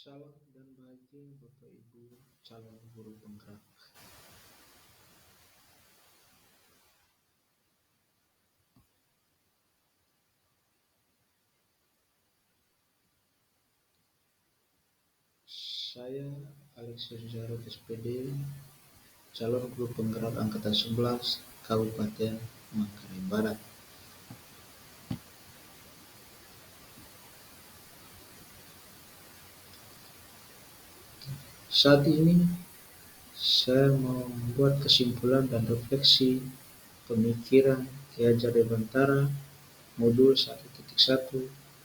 Salam dan bahagia Bapak Ibu calon guru penggerak. Saya Alexis Jarod SPD, calon guru penggerak angkatan 11 Kabupaten Manggarai Barat. Saat ini saya mau membuat kesimpulan dan refleksi pemikiran Ki Hajar Dewantara modul 1.1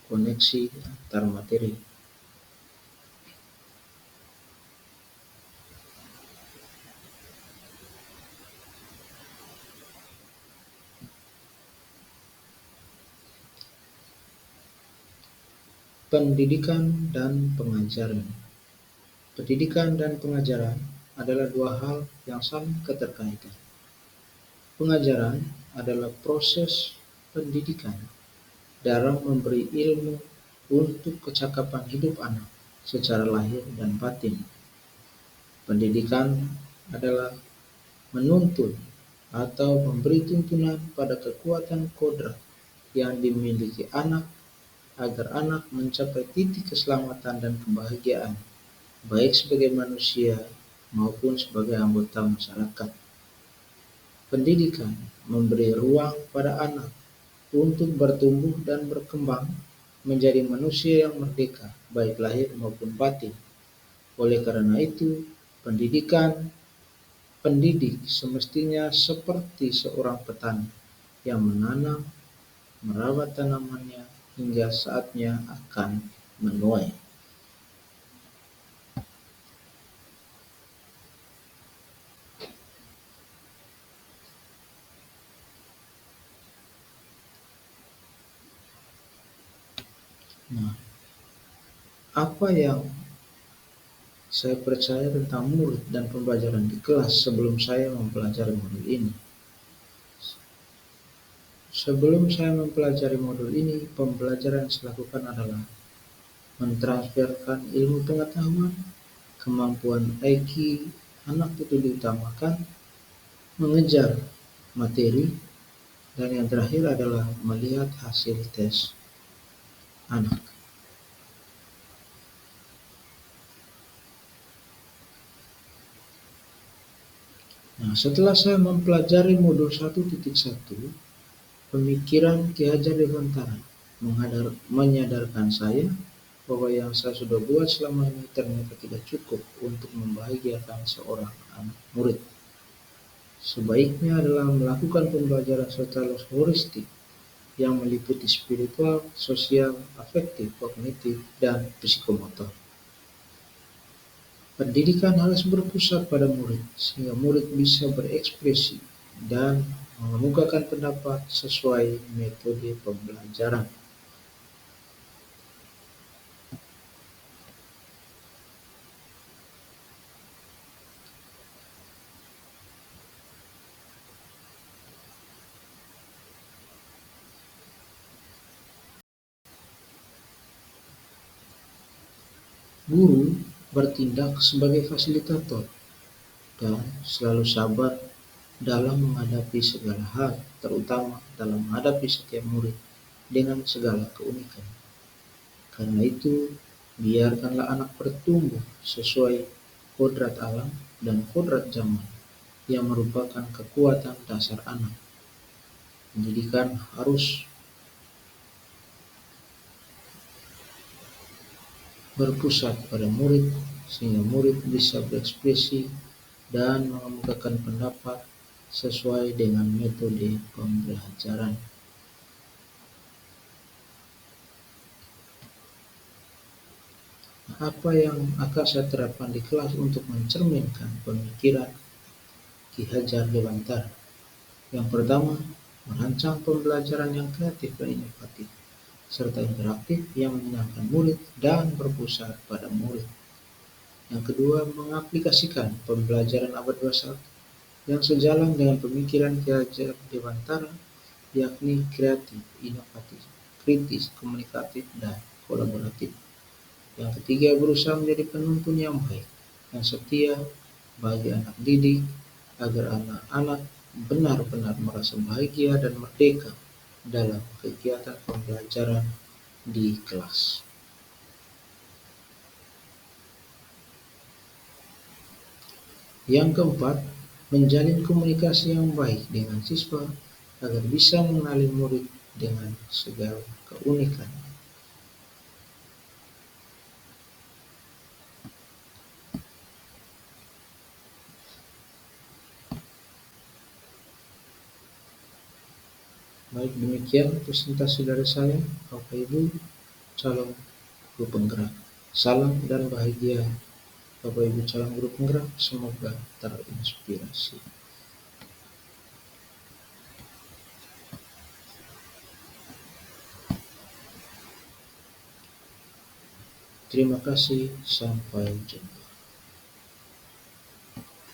koneksi antar materi. Pendidikan dan pengajaran. Pendidikan dan pengajaran adalah dua hal yang saling keterkaitan. Pengajaran adalah proses pendidikan dalam memberi ilmu untuk kecakapan hidup anak secara lahir dan batin. Pendidikan adalah menuntun atau memberi tuntunan pada kekuatan kodrat yang dimiliki anak agar anak mencapai titik keselamatan dan kebahagiaan, baik sebagai manusia maupun sebagai anggota masyarakat. Pendidikan memberi ruang pada anak untuk bertumbuh dan berkembang menjadi manusia yang merdeka, baik lahir maupun batin. Oleh karena itu, pendidik semestinya seperti seorang petani yang menanam, merawat tanamannya hingga saatnya akan menuai. Nah, apa yang saya percaya tentang murid dan pembelajaran di kelas sebelum saya mempelajari modul ini? Sebelum saya mempelajari modul ini, pembelajaran yang saya lakukan adalah mentransferkan ilmu pengetahuan, kemampuan IQ anak itu diutamakan, mengejar materi, dan yang terakhir adalah melihat hasil tes anak. Nah, setelah saya mempelajari modul 1.1, pemikiran Ki Hajar Dewantara menyadarkan saya bahwa yang saya sudah buat selama ini ternyata tidak cukup untuk membahagiakan seorang anak murid. Sebaiknya adalah melakukan pembelajaran secara holistik yang meliputi spiritual, sosial, afektif, kognitif, dan psikomotor. Pendidikan harus berpusat pada murid, sehingga murid bisa berekspresi dan mengemukakan pendapat sesuai metode pembelajaran. Guru bertindak sebagai fasilitator dan selalu sabar dalam menghadapi segala hal, terutama dalam menghadapi setiap murid dengan segala keunikan. Karena itu, biarkanlah anak bertumbuh sesuai kodrat alam dan kodrat zaman yang merupakan kekuatan dasar anak. Pendidikan harus berpusat pada murid sehingga murid bisa berekspresi dan mengemukakan pendapat sesuai dengan metode pembelajaran. Apa yang akan saya terapkan di kelas untuk mencerminkan pemikiran Ki Hajar Dewantara? Yang pertama, merancang pembelajaran yang kreatif dan inovatif, serta interaktif yang menyenangkan murid dan berpusat pada murid. Yang kedua, mengaplikasikan pembelajaran abad 21 yang sejalan dengan pemikiran Ki Hajar Dewantara, yakni kreatif, inovatif, kritis, komunikatif, dan kolaboratif. Yang ketiga, berusaha menjadi penuntun yang baik, yang setia bagi anak didik, agar anak-anak benar-benar merasa bahagia dan merdeka dalam kegiatan pembelajaran di kelas. Yang keempat, menjalin komunikasi yang baik dengan siswa agar bisa mengenali murid dengan segala keunikan. Baik, demikian presentasi dari saya, Bapak Ibu calon guru penggerak. Salam dan bahagia Bapak Ibu calon guru penggerak, semoga terinspirasi. Terima kasih, sampai jumpa.